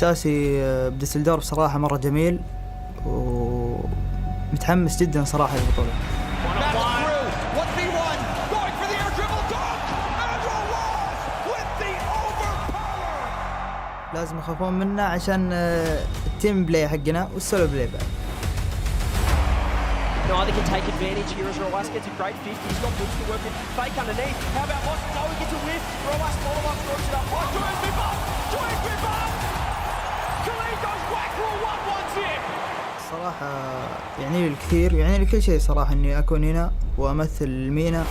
إحساسي بديسلدورف صراحة مرة جميل ومتحمس جدا صراحة للبطولة. لازم يخافون منا عشان التيم بلاي حقنا والسولو بلاي بعد. Neither can take advantage here as Roas gets a great 50. He's got boots to work with. Fake underneath. How about Moss? No, he gets a whiff. Roas follow up, throws it up. Oh, Joy's whip up! Joy's whip up! Khalid goes whack for a 1-1 tip. صراحة يعني لي الكثير، يعني لي كل شيء صراحة إني أكون هنا وأمثل المينا.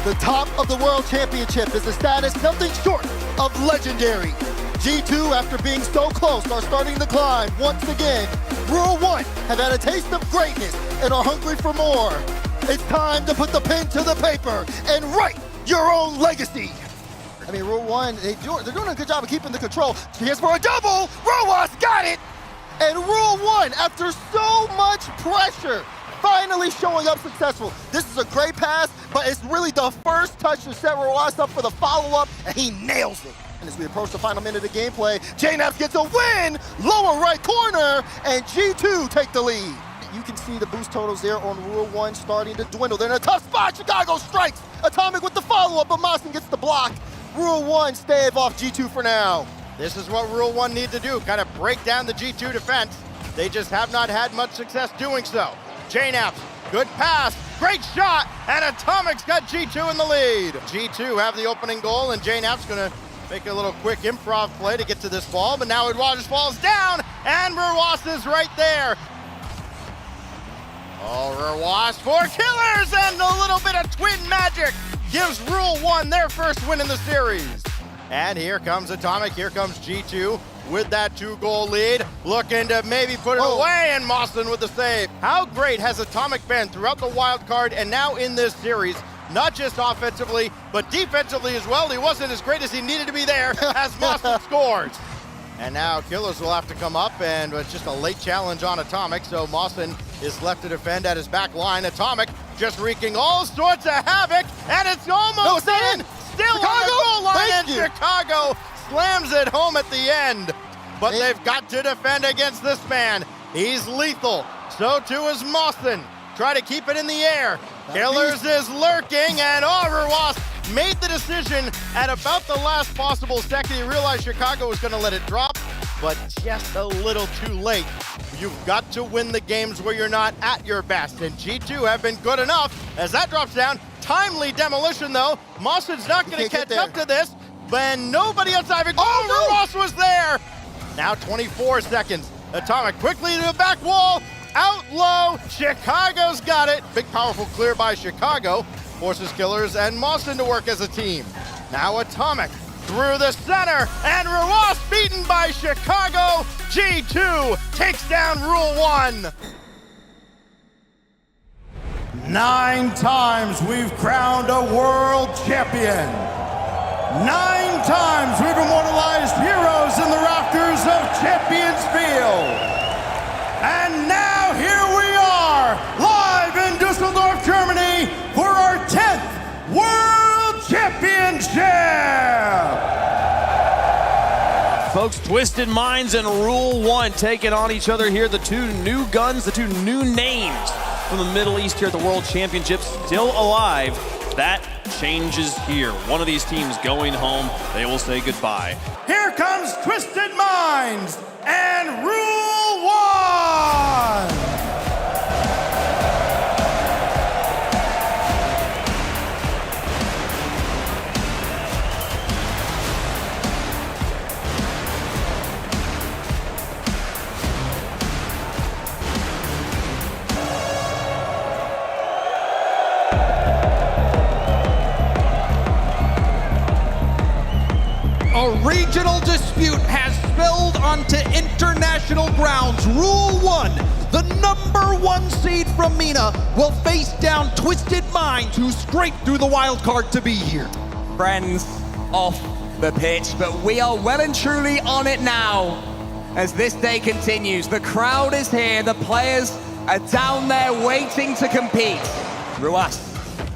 The top of the World Championship is a status nothing short of legendary. G2, after being so close, are starting to climb once again. Rule 1 have had a taste of greatness and are hungry for more. It's time to put the pen to the paper and write your own legacy. I mean, Rule 1, they're doing a good job of keeping the control. Here's for a double. Roas got it. And Rule 1, after so much pressure, finally showing up successful. This is a great pass, but it's really the first touch to set Roas up for the follow-up, and he nails it. And as we approach the final minute of gameplay, JNAPS gets a win, lower right corner, and G2 take the lead. You can see the boost totals there on Rule 1 starting to dwindle. They're in a tough spot. Chicago strikes. Atomic with the follow-up, but Mossen gets the block. Rule 1 stave off G2 for now. This is what Rule 1 need to do, kind of break down the G2 defense. They just have not had much success doing so. JNAPS, good pass, great shot, and Atomic's got G2 in the lead. G2 have the opening goal, and JNAPS gonna make a little quick improv play to get to this ball, but now Edwards falls down, and Roas is right there. Oh, Roas for killers, and a little bit of twin magic gives Rule 1 their first win in the series. And here comes Atomic, here comes G2 with that 2-goal lead, looking to maybe put it away, and Mossen with the save. How great has Atomic been throughout the wild card and now in this series, not just offensively, but defensively as well. He wasn't as great as he needed to be there as Mossen scores. And now Killers will have to come up, and it's just a late challenge on Atomic, so Mossen is left to defend at his back line. Atomic just wreaking all sorts of havoc, and it's almost in! Still on the goal line, and Chicago slams it home at the end. But they've got to defend against this man. He's lethal. So too is Mossen. Try to keep it in the air. Killers is lurking, and Roas made the decision at about the last possible second. He realized Chicago was going to let it drop, but just a little too late. You've got to win the games where you're not at your best, and G2 have been good enough. As that drops down, timely demolition though. Mossen's not going to catch up to this, but nobody outside of it. Roas was there! Now 24 seconds. Atomic quickly to the back wall, out low, Chicago's got it. Big powerful clear by Chicago, forces Killers and Mossen to work as a team. Now Atomic through the center, and Roas beaten by Chicago. G2 takes down Rule 1. 9 times we've crowned a world champion. 9 times we've immortalized heroes in the rafters of Champions Field. And now here we are, live in Düsseldorf, Germany, for our 10th World Championship! Folks, Twisted Minds and Rule 1 taking on each other here. The two new guns, the two new names from the Middle East here at the World Championships, still alive. That changes here. One of these teams going home. They will say goodbye. Here comes Twisted Minds and Rule 1! A regional dispute has spilled onto international grounds. Rule 1, the #1 seed from MENA will face down Twisted Minds, who scraped through the wild card to be here. Friends off the pitch, but we are well and truly on it now as this day continues. The crowd is here, the players are down there waiting to compete. Roas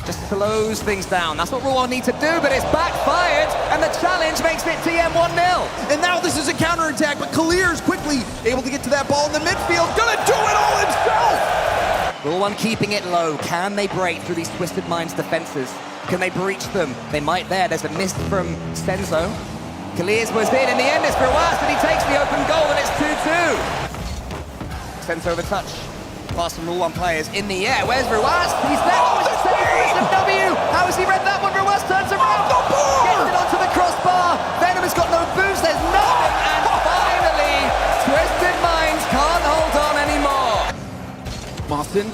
just slows things down. That's what Rule 1 need to do, but it's backfired, and the challenge makes it TM 1-0. And now this is a counterattack, but Kalir's quickly able to get to that ball in the midfield. Gonna do it all himself! Rule 1 keeping it low. Can they break through these Twisted Minds defenses? Can they breach them? They might there. There's a miss from Senzo. Kalir's was in the end, it's Ruas, and he takes the open goal, and it's 2-2. Senzo the touch. Pass from Rule 1 players in the air. Where's Ruas? He's there. Oh, it's a save from W. How has he read that one? Ruas turns around. Gets it onto the crossbar. Venom has got no boost. There's nothing. And finally, Twisted Minds can't hold on anymore. Mawson.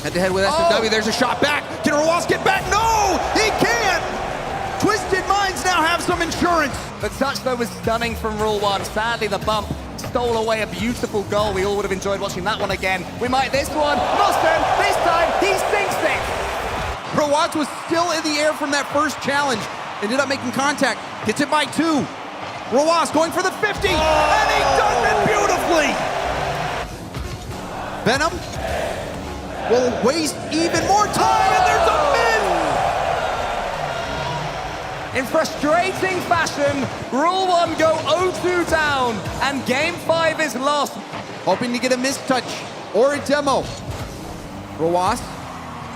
Head-to-head with SMW. There's a shot back. Can Ruas get back? No! He can't! Twisted Minds now have some insurance. The touch, though, was stunning from Rule 1. Sadly, the bump stole away a beautiful goal. We all would have enjoyed watching that one again. We might this one. Mustang, this time, he sinks it. Ruas was still in the air from that first challenge. Ended up making contact. Gets it by 2. Ruas going for the 50. And he does it beautifully. Venom will waste even more time, and there's a miss. In frustrating fashion, Rule 1 go 0-2 down, and Game 5 is lost. Hoping to get a mistouch or a demo. Ruas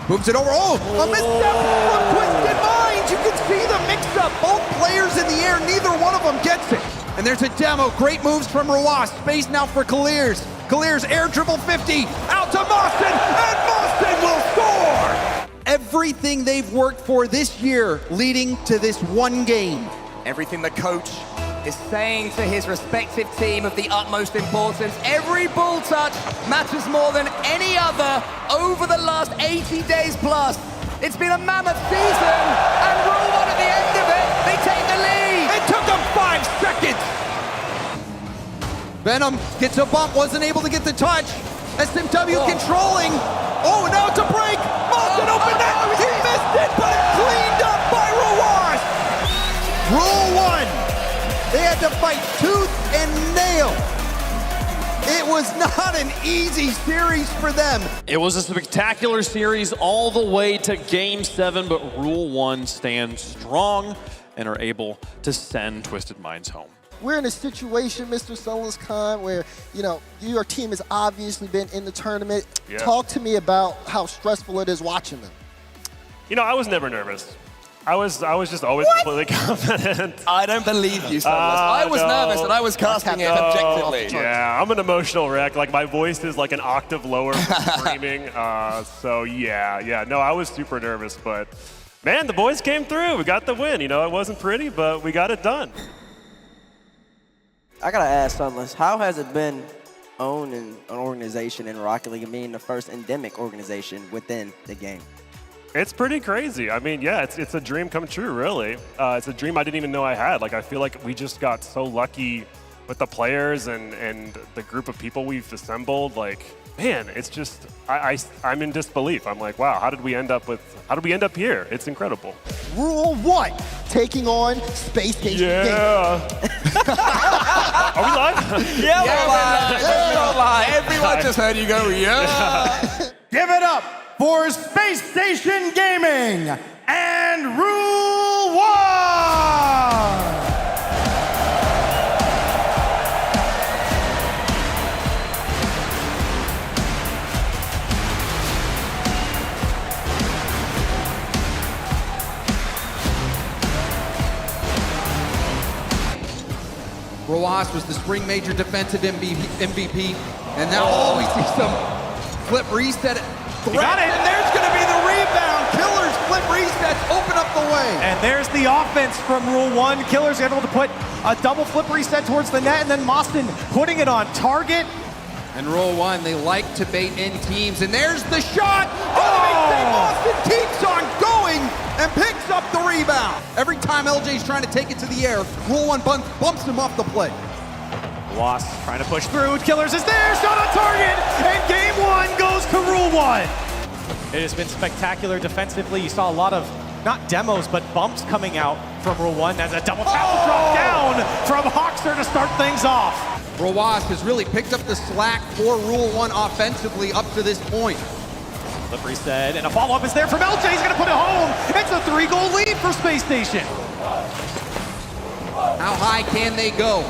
moves it over. Oh, a misstep from Twisted Minds. You can see the mix-up. Both players in the air, neither one of them gets it. And there's a demo. Great moves from Ruas. Space now for Kalir's. Kalir's air dribble 50. Out to Mawson, and Mawson will score! Everything they've worked for this year leading to this one game. Everything the coach is saying to his respective team of the utmost importance. Every ball touch matters more than any other over the last 80 days plus. It's been a mammoth season, and Rule 1 at the end of it, they take the lead. It took them 5 seconds. Venom gets a bump, wasn't able to get the touch. SMW controlling. Oh, now it's a break. Mawson opened that. He missed it, but it's cleaned up by Ruas. Rule 1. They had to fight tooth and nail. It was not an easy series for them. It was a spectacular series all the way to Game 7, but Rule 1 stands strong and are able to send Twisted Minds home. We're in a situation, Mr. Sullivan's Khan, where, you know, your team has obviously been in the tournament. Yeah. Talk to me about how stressful it is watching them. You know, I was never nervous. I was just always completely confident. I don't believe you, Sunless. I was no. nervous, and I was casting it objectively. Yeah, I'm an emotional wreck. Like, my voice is like an octave lower from screaming. So, yeah. No, I was super nervous, but, man, the boys came through. We got the win. You know, it wasn't pretty, but we got it done. I gotta ask Sunless, how has it been owning an organization in Rocket League and being the first endemic organization within the game? It's pretty crazy. I mean, yeah, it's a dream come true, really. It's a dream I didn't even know I had. Like, I feel like we just got so lucky with the players and the group of people we've assembled. Like, man, it's just, I'm in disbelief. I'm like, wow, how did we end up here? It's incredible. Rule 1, taking on Space Station Yeah. Are we live? Yeah, we're live. Everyone just heard you go, yeah. Give it up for Space Station Gaming and Rule 1! Ruas was the spring major defensive MVP, and now we see some flip reset. Got it. And there's going to be the rebound. Killers flip resets, open up the way. And there's the offense from Rule 1. Killers able to put a double flip reset towards the net, and then Mawson putting it on target. And Rule 1, they like to bait in teams, and there's the shot. Boston keeps on going and picks up the rebound. Every time LJ's trying to take it to the air, Rule 1 bumps him off the play. Loss trying to push through. Killers is there, shot on target, and Game 1 goes to Rule 1. It has been spectacular defensively. You saw a lot of, not demos, but bumps coming out from Rule 1 as a double tap drop down from Hawkster to start things off. Ruas has really picked up the slack for Rule 1 offensively up to this point. Flip reset, and a follow-up is there from LJ. He's going to put it home. It's a 3-goal lead for Space Station. How high can they go?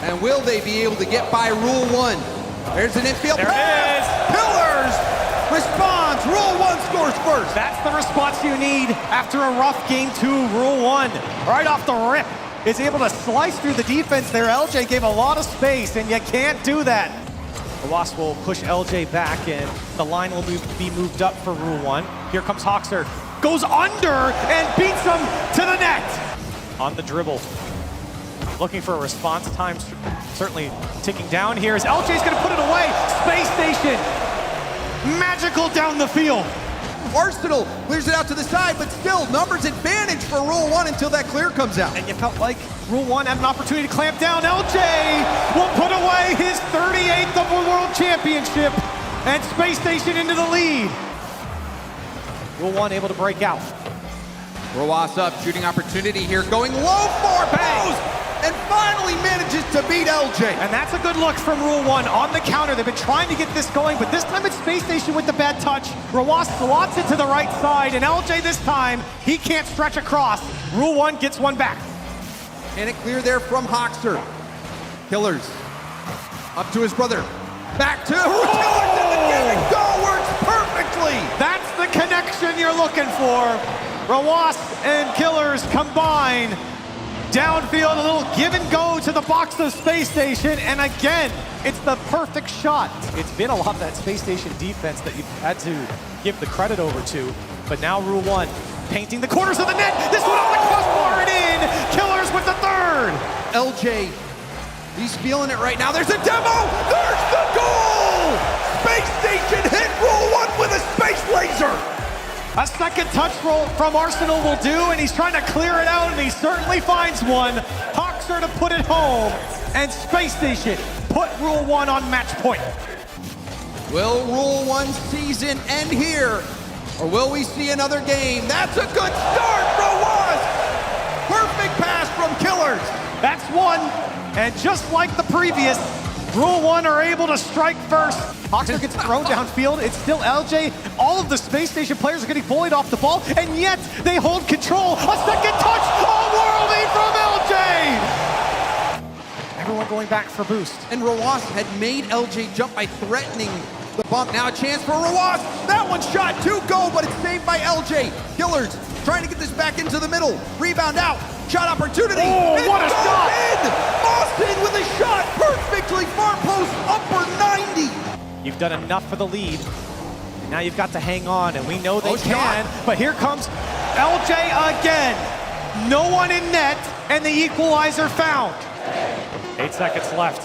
And will they be able to get by Rule 1? There's an infield There pass. it is. Killers responds. Rule 1 scores first. That's the response you need after a rough game 2. Rule 1, right off the rip, is able to slice through the defense there. LJ gave a lot of space, and you can't do that. The Wasp will push LJ back, and the line will be moved up for Rule 1. Here comes Hoxer. Goes under and beats him to the net. On the dribble. Looking for a response time, certainly ticking down here as LJ's going to put it away. Space Station, magical down the field. Arsenal clears it out to the side, but still numbers advantage for Rule 1 until that clear comes out. And you felt like Rule 1 had an opportunity to clamp down. LJ will put away his 38th of the World Championship and Space Station into the lead. Rule 1 able to break out. Roas up, shooting opportunity here, going low for post, and finally manages to beat LJ. And that's a good look from Rule 1 on the counter. They've been trying to get this going, but this time it's Space Station with the bad touch. Roas slots it to the right side, and LJ this time, he can't stretch across. Rule 1 gets one back. And it clear there from Hoxer. Killers up to his brother. Back to Killers, and the give and go works perfectly. That's the connection you're looking for. Roas and Killers combine. Downfield, a little give and go to the box of Space Station, and again, it's the perfect shot. It's been a lot of that Space Station defense that you've had to give the credit over to, but now Rule 1, painting the corners of the net. This one off the crossbar and in. Killers with the third. LJ, he's feeling it right now. There's a demo. There's the goal. Space Station hit Rule 1 with a space laser. A second touch roll from Arsenal will do, and he's trying to clear it out, and he certainly finds one. Hoxer to put it home, and Space Station put Rule 1 on match point. Will Rule 1 season end here, or will we see another game? That's a good start for Roas. Perfect pass from Killers. That's one, and just like the previous, Rule 1 are able to strike first. Hoxer gets thrown downfield. It's still LJ. All of the Space Station players are getting bullied off the ball, and yet they hold control. A second touch, all-worldy from LJ! Everyone going back for boost. And Roas had made LJ jump by threatening the bump. Now a chance for Roas. That one shot to go, but it's saved by LJ. Killers trying to get this back into the middle. Rebound out. Shot opportunity. Oh, what a shot! In. Austin with a shot perfectly. Far post upper 90. You've done enough for the lead. And now you've got to hang on, and we know they can. But here comes LJ again. No one in net, and the equalizer found. 8 seconds left.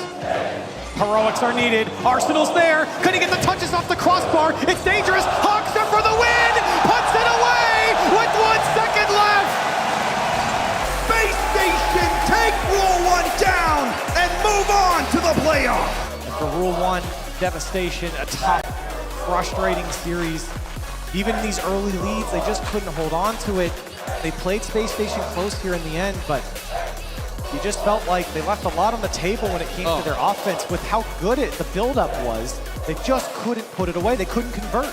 Heroics are needed. Arsenal's there. Couldn't get the touches off the crossbar. It's dangerous. Hoxer for the win. Puts it away with 1 second left. Space Station take Rule 1 down and move on to the playoff. For Rule 1, devastation, a tough, frustrating series. Even in these early leads, they just couldn't hold on to it. They played Space Station close here in the end, but you just felt like they left a lot on the table when it came to their offense with how good the buildup was. They just couldn't put it away. They couldn't convert.